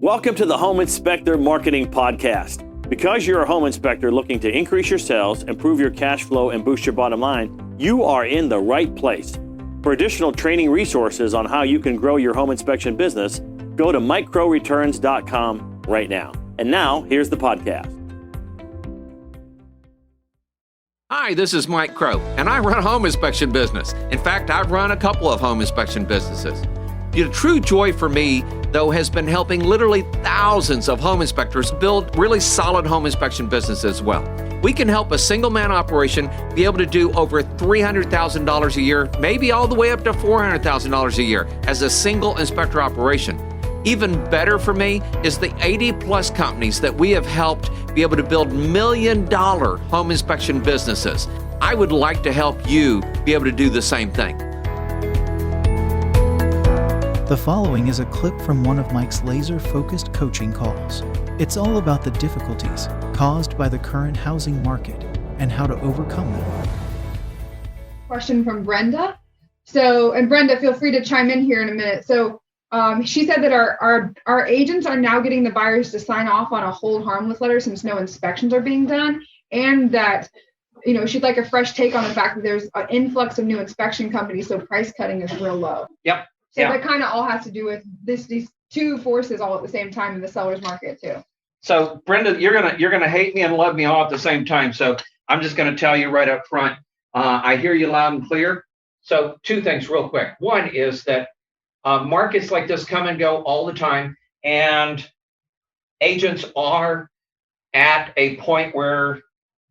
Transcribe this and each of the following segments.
Welcome to the Home Inspector Marketing Podcast. Because you're a home inspector looking to increase your sales, improve your cash flow, and boost your bottom line, you are in the right place. For additional training resources on how you can grow your home inspection business, go to microreturns.com right now. And now, here's the podcast. Hi, this is Mike Crow, and I run a home inspection business. In fact, I've run a couple of home inspection businesses. The true joy for me, though, has been helping literally thousands of home inspectors build really solid home inspection businesses as well. We can help a single-man operation be able to do over $300,000 a year, maybe all the way up to $400,000 a year as a single inspector operation. Even better for me is the 80-plus companies that we have helped be able to build million-dollar home inspection businesses. I would like to help you be able to do the same thing. The following is a clip from one of Mike's laser-focused coaching calls. It's all about the difficulties caused by the current housing market and how to overcome them. Question from Brenda. And Brenda, feel free to chime in here in a minute. She said that our agents are now getting the buyers to sign off on a hold harmless letter since no inspections are being done, and that she'd like a fresh take on the fact that there's an influx of new inspection companies, so price cutting is real low. Yep. So that kind of all has to do with these two forces all at the same time in the seller's market too. So Brenda, you're gonna hate me and love me all at the same time. So I'm just gonna tell you right up front. I hear you loud and clear. So two things real quick. One is that markets like this come and go all the time, and agents are at a point where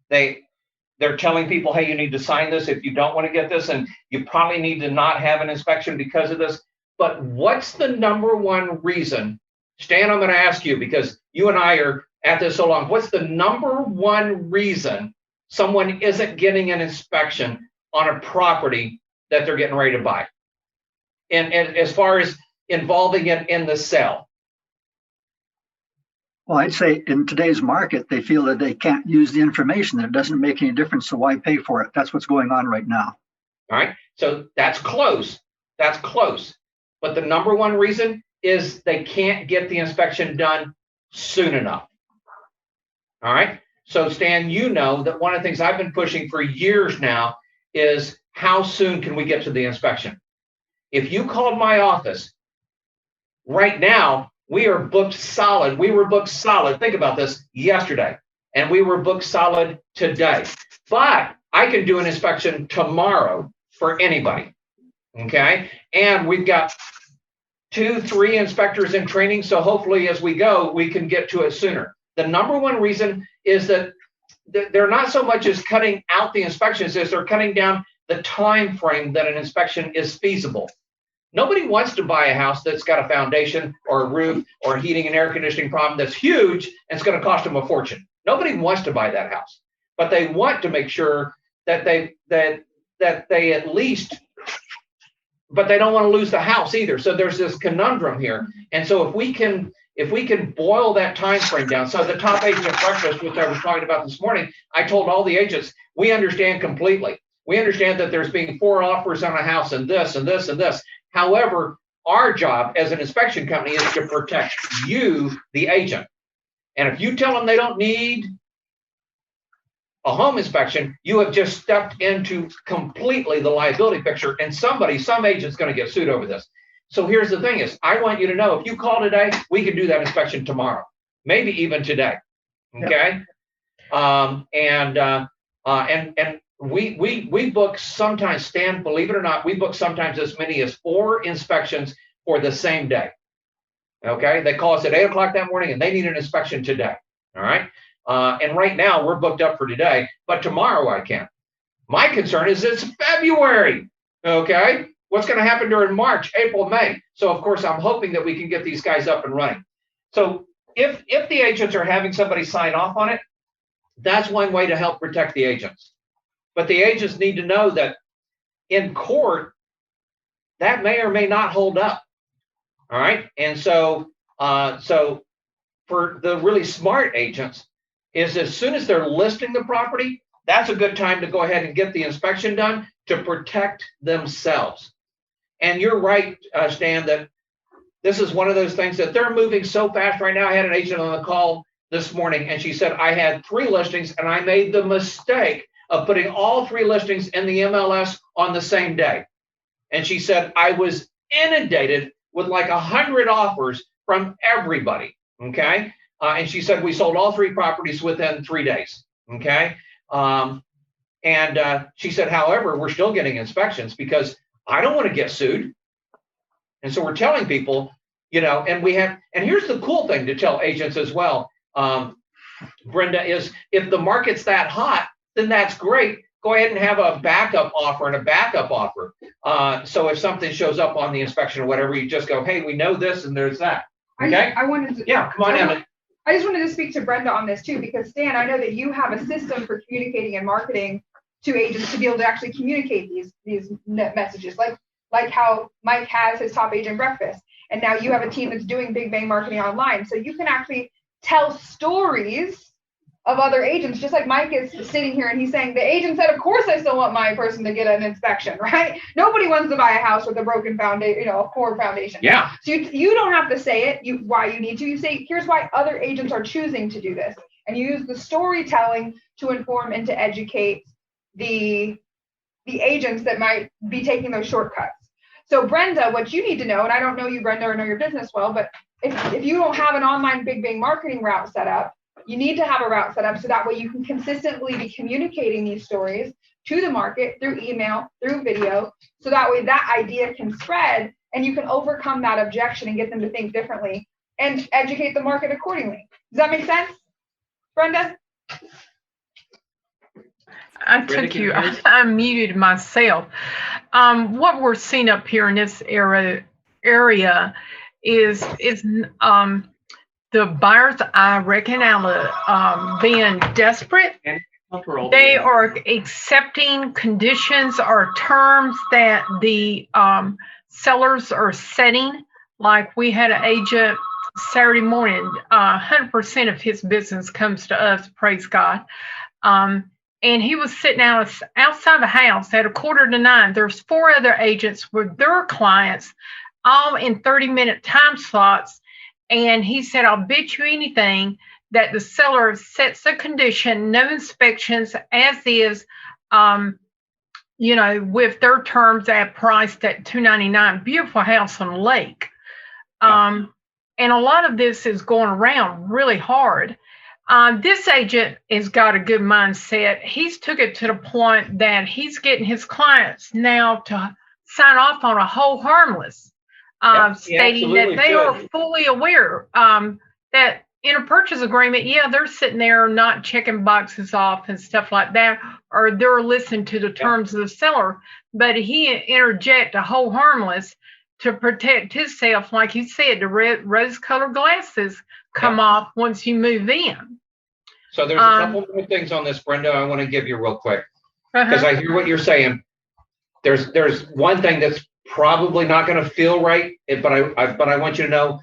they're telling people, hey, you need to sign this if you don't want to get this, and you probably need to not have an inspection because of this. But what's the number one reason? Stan, I'm going to ask you, because you and I are at this so long. What's the number one reason someone isn't getting an inspection on a property that they're getting ready to buy? And as far as involving it in the sale? Well, I'd say in today's market, they feel that they can't use the information, that it doesn't make any difference, so why pay for it? That's what's going on right now. All right, so that's close. That's close. But the number one reason is they can't get the inspection done soon enough. All right, so Stan, you know that one of the things I've been pushing for years now is how soon can we get to the inspection? If you called my office right now, we are booked solid. We were booked solid. Think about this, yesterday. And we were booked solid today. But I can do an inspection tomorrow for anybody. Okay. And we've got 2-3 inspectors in training. So hopefully as we go, we can get to it sooner. The number one reason is that they're not so much as cutting out the inspections as they're cutting down the time frame that an inspection is feasible. Nobody wants to buy a house that's got a foundation or a roof or a heating and air conditioning problem that's huge and it's going to cost them a fortune. Nobody wants to buy that house, but they want to make sure that they at least, but they don't want to lose the house either. So there's this conundrum here. And so if we can boil that time frame down. So the top agent breakfast, which I was talking about this morning, I told all the agents, we understand completely. We understand that there's being 4 offers on a house and this and this and this. However, our job as an inspection company is to protect you, the agent. And if you tell them they don't need a home inspection, you have just stepped into completely the liability picture, and some agent's going to get sued over this. So here's the thing is, I want you to know, if you call today, we can do that inspection tomorrow, maybe even today. Okay. Yep. We book sometimes, Stan, believe it or not, we book sometimes as many as 4 inspections for the same day. Okay, they call us at 8 o'clock that morning and they need an inspection today. All right. And right now we're booked up for today, but tomorrow I can. My concern is it's February. Okay. What's going to happen during March, April, May? So of course, I'm hoping that we can get these guys up and running. So if the agents are having somebody sign off on it, that's one way to help protect the agents. But the agents need to know that in court, that may or may not hold up. All right. And so for the really smart agents is as soon as they're listing the property, that's a good time to go ahead and get the inspection done to protect themselves. And you're right, Stan, that this is one of those things that they're moving so fast right now. I had an agent on the call this morning, and she said, I had 3 listings, and I made the mistake of putting all 3 listings in the MLS on the same day. And she said, I was inundated with like 100 offers from everybody. Okay. And she said, we sold all 3 properties within 3 days. Okay. And she said, however, we're still getting inspections because I don't want to get sued. And so we're telling people, and here's the cool thing to tell agents as well, Brenda, is if the market's that hot, then that's great. Go ahead and have a backup offer and a backup offer. So if something shows up on the inspection or whatever, you just go, hey, we know this and there's that. Okay. I wanted to. Yeah, come on, Emma. I just wanted to speak to Brenda on this too, because Stan, I know that you have a system for communicating and marketing to agents to be able to actually communicate these messages, like how Mike has his top agent breakfast, and now you have a team that's doing big bang marketing online, so you can actually tell stories of other agents, just like Mike is sitting here and he's saying, the agent said, of course I still want my person to get an inspection, right? Nobody wants to buy a house with a broken foundation, a poor foundation. Yeah. So you don't have to say it, why you need to. You say, here's why other agents are choosing to do this. And you use the storytelling to inform and to educate the agents that might be taking those shortcuts. So Brenda, what you need to know, and I don't know you, Brenda, or know your business well, but if you don't have an online big bang marketing route set up, you need to have a route set up so that way you can consistently be communicating these stories to the market through email, through video, so that way that idea can spread and you can overcome that objection and get them to think differently and educate the market accordingly. Does that make sense, Brenda? I took you, I muted myself. What we're seeing up here in this area is the buyers, I reckon, being desperate. They are accepting conditions or terms that the sellers are setting. Like we had an agent Saturday morning, 100% of his business comes to us, praise God. And he was sitting outside the house at 8:45. There's 4 other agents with their clients, all in 30-minute time slots. And he said, I'll bet you anything that the seller sets a condition, no inspections, as is, with their terms at priced at $299. Beautiful house on the lake. And a lot of this is going around really hard. This agent has got a good mindset. He's took it to the point that he's getting his clients now to sign off on a hold harmless, stating that they are fully aware that in a purchase agreement, they're sitting there not checking boxes off and stuff like that, or they're listening to the terms of the seller, but he interject a hold harmless to protect himself. Like you said, the rose-colored glasses come off once you move in. So there's a couple more things on this, Brenda, I want to give you real quick, because I hear what you're saying. There's one thing that's probably not going to feel right, but I want you to know,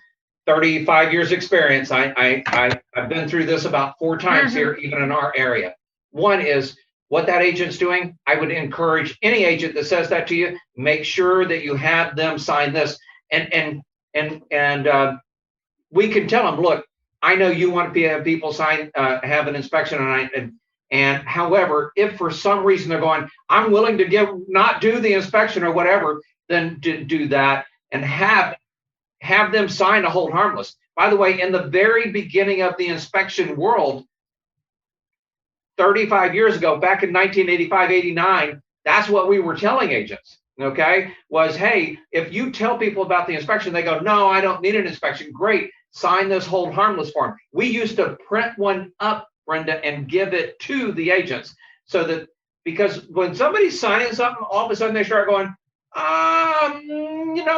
35 years experience. I've been through this about 4 times here, even in our area. One is what that agent's doing. I would encourage any agent that says that to you, make sure that you have them sign this, and we can tell them, look, I know you want to have people sign, have an inspection, and however, if for some reason they're going, I'm willing to not do the inspection or whatever, then do that and have them sign a hold harmless. By the way, in the very beginning of the inspection world, 35 years ago, back in 1985, 89, that's what we were telling agents, okay, was, hey, if you tell people about the inspection, they go, no, I don't need an inspection. Great, sign this hold harmless form. We used to print one up, Brenda, and give it to the agents, so that, because when somebody's signing something, all of a sudden they start going,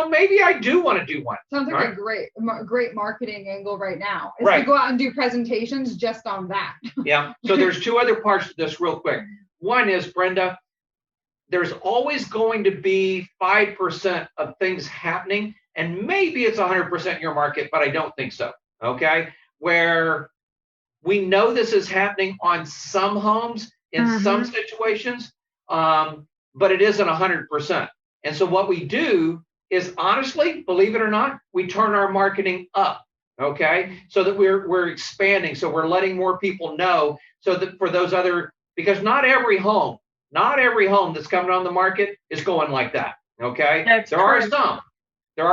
maybe I do want to do one. Sounds like a great marketing angle right now. Is to go out and do presentations just on that. Yeah. So there's 2 other parts to this real quick. One is, Brenda, there's always going to be 5% of things happening, and maybe it's 100% in your market, but I don't think so. Okay. Where we know this is happening on some homes in some situations, but it isn't 100%. And so what we do is honestly, believe it or not, we turn our marketing up, okay? So that we're expanding, so we're letting more people know, so that for those other, because not every home that's coming on the market is going like that, okay? There are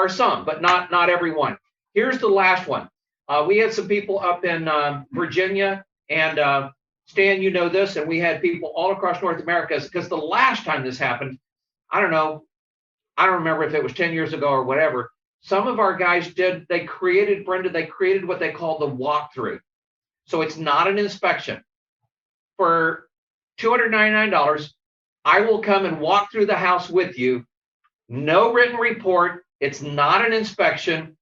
some, but not every one. Here's the last one. We had some people up in Virginia, and Stan, you know this, and we had people all across North America, because the last time this happened, I don't remember if it was 10 years ago or whatever. Some of our guys they created what they call the walkthrough. So it's not an inspection. For $299, I will come and walk through the house with you. No written report. It's not an inspection,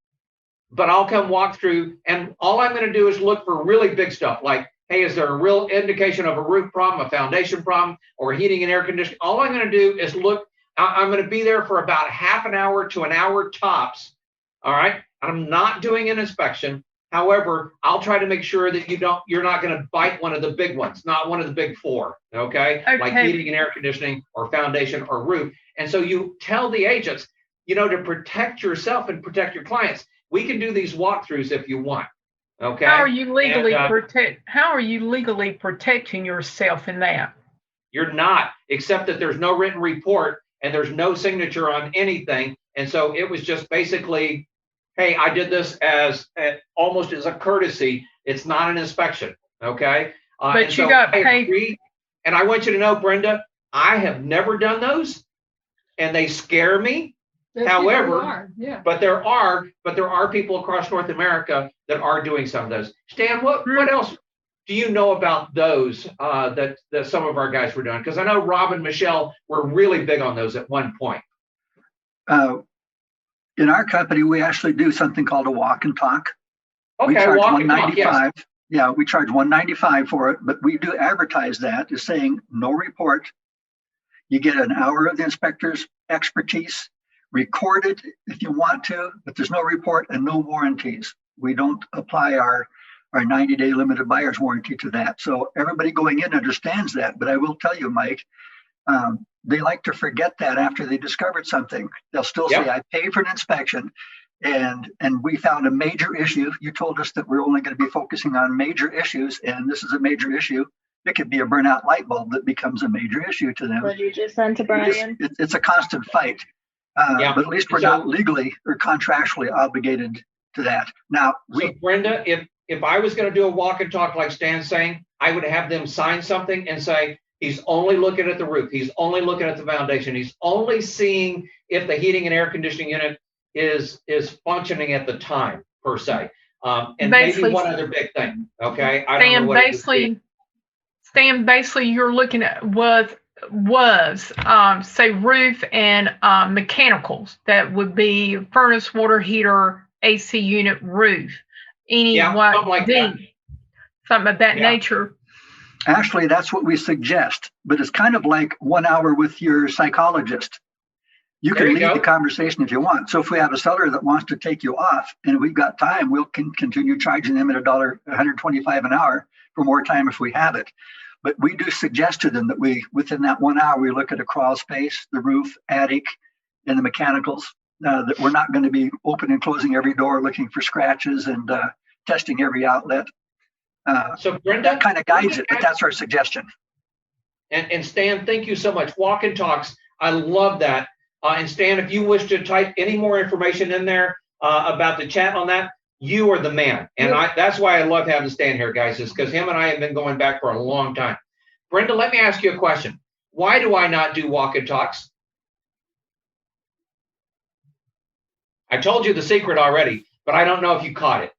but I'll come walk through, and all I'm going to do is look for really big stuff, like, hey, is there a real indication of a roof problem, a foundation problem, or heating and air conditioning? All I'm going to do is look. I'm going to be there for about half an hour to an hour tops. All right. I'm not doing an inspection. However, I'll try to make sure that you're not going to bite one of the big ones, not one of the big four. Okay. Like heating and air conditioning or foundation or roof. And so you tell the agents, to protect yourself and protect your clients, we can do these walkthroughs if you want. Okay. How are you legally protecting yourself in that? You're not, except that there's no written report and there's no signature on anything. And so it was just basically, hey, I did this as almost as a courtesy. It's not an inspection. Okay. But you got paid. And I want you to know, Brenda, I have never done those, and they scare me. However, but there are people across North America that are doing some of those. Stan, what else do you know about those that some of our guys were doing? Because I know Rob and Michelle were really big on those at one point. In our company, we actually do something called a walk and talk. Okay, we charge walk and $195. Talk, yes. Yeah, we charge $195 for it, but we do advertise that as saying no report. You get an hour of the inspector's expertise. Record it if you want to, but there's no report and no warranties. We don't apply our 90-day limited buyer's warranty to that. So everybody going in understands that. But I will tell you, Mike, they like to forget that after they discovered something. They'll still say, I paid for an inspection and we found a major issue. You told us that we're only going to be focusing on major issues, and this is a major issue. It could be a burnout light bulb that becomes a major issue to them. What you just sent to Brian? It's a constant fight. But at least we're not legally or contractually obligated to that. Now, so Brenda, if I was going to do a walk and talk like Stan's saying, I would have them sign something and say, he's only looking at the roof. He's only looking at the foundation. He's only seeing if the heating and air conditioning unit is functioning at the time, per se. And maybe one other big thing. Okay. Stan, basically you're looking at say roof and mechanicals. That would be furnace, water heater, AC unit, roof, something of that nature. Actually, that's what we suggest, but it's kind of like 1 hour with your psychologist. You can lead the conversation if you want. So if we have a seller that wants to take you off and we've got time, we'll continue charging them at $125 an hour for more time if we have it. But we do suggest to them that within that 1 hour, we look at a crawl space, the roof, attic, and the mechanicals, that we're not going to be opening and closing every door, looking for scratches and testing every outlet. So Brenda, that kind of guides it, but that's our suggestion. And Stan, thank you so much. Walk and talks. I love that. And Stan, if you wish to type any more information in there about the chat on that, you are the man. And that's why I love having Stan here, guys, is because him and I have been going back for a long time. Brenda, let me ask you a question. Why do I not do walk and talks? I told you the secret already, but I don't know if you caught it.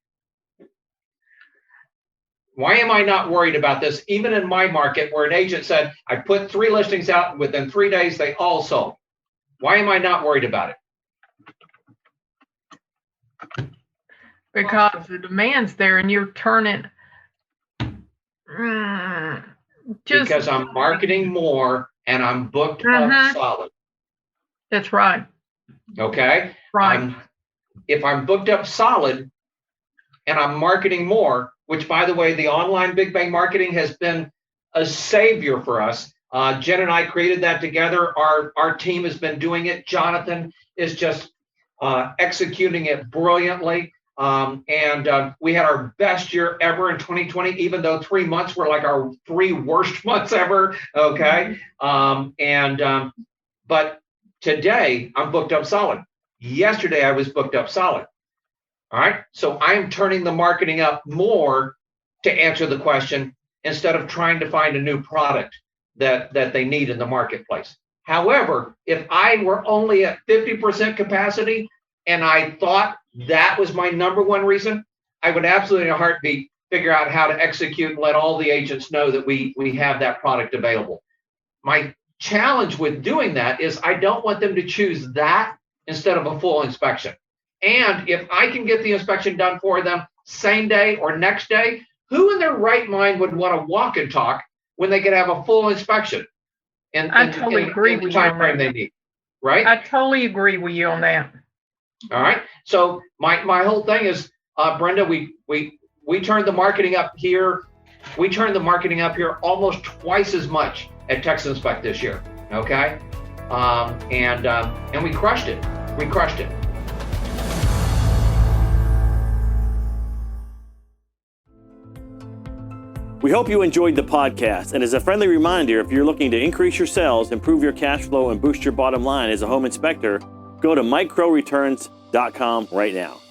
Why am I not worried about this? Even in my market where an agent said, I put 3 listings out and within 3 days, they all sold. Why am I not worried about it? Because the demand's there and you're turning. Because I'm marketing more and I'm booked up solid. That's right. Okay. Right. If I'm booked up solid and I'm marketing more, which by the way, the online Big Bang marketing has been a savior for us. Jen and I created that together. Our team has been doing it. Jonathan is just executing it brilliantly. We had our best year ever in 2020, even though 3 months were like our 3 worst months ever. Okay. But today I'm booked up solid. Yesterday I was booked up solid. All right. So I'm turning the marketing up more to answer the question instead of trying to find a new product that they need in the marketplace. However, if I were only at 50% capacity and I thought that was my number one reason, I would absolutely in a heartbeat figure out how to execute and let all the agents know that we have that product available. My challenge with doing that is I don't want them to choose that instead of a full inspection. And if I can get the inspection done for them same day or next day, who in their right mind would want to walk and talk when they could have a full inspection? And I totally agree with you on that. They need, right? I totally agree with you on that. All right. So my whole thing is, Brenda, we turned the marketing up here. We turned the marketing up here almost twice as much at Texas Inspect this year. Okay. And we crushed it. We crushed it. We hope you enjoyed the podcast. And as a friendly reminder, if you're looking to increase your sales, improve your cash flow, and boost your bottom line as a home inspector, go to microreturns.com right now.